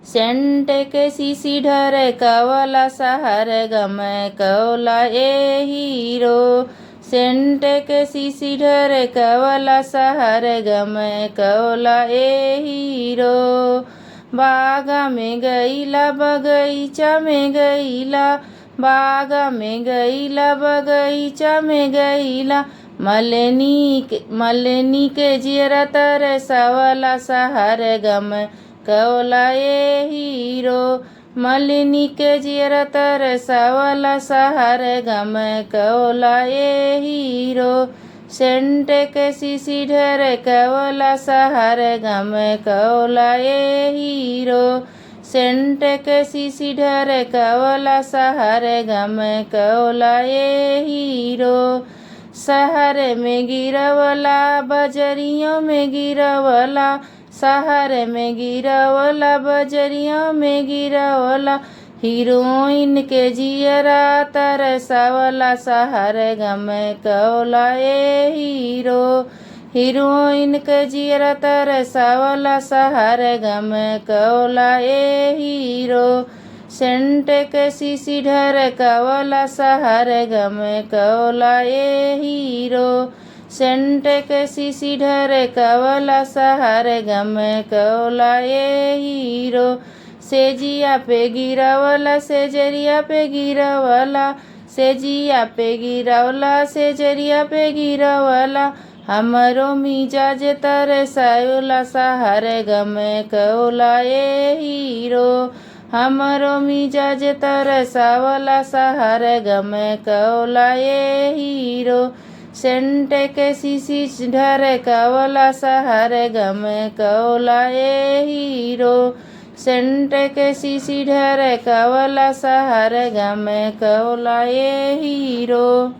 Scent के सीसी ढर कवला सहर गम कौला ए हीरो। सेंट के सीसी ढर कवला सहर गम कौला ए हीरो। बागा में गईला बगीचा में गईला, बागा में गईला बगीचा में गईला। मलनी के जियरा तर सवला सहर गम कौला ए हीरो। मलिनी के जियरा तर सवला सहर गम कौला ए हीरो। सेंट के सीसी ढर कौला सहर गम कौला ए हीरो। सेंट के सीसी ढर कौला सहर गम कौला ए हीरो। शहर में गिरवला बजरियों में गिरवला, शहर में गिरवला बजरियों में गिरवला। हीरोइन के जियरा तरसवला सहर गम कौला ए हीरो। हीरोइन के जियरा तरसवला सहर गम कौला ए हीरो। सेंट के सीसी ढर कवला सहर गम कौला ए हीरो। सेंट के सीसी ढर कवला सहर गम कौला ए हीरो। सेजिया पे गिरवला सेजरिया पे गिरवला, सेजिया पे गिरवला सेजरिया पे गिरवला। हमरो मिजाज तरसवला सहर गम कौला ए हीरो। हमरो मिजाज तरसवला सहर गम कौला ए हीरो। सेंट के सीसी ढर कवला सहर गम कौला ए हीरो। सेंट के सीसी ढर कवला सहर गम कौला ए हीरो।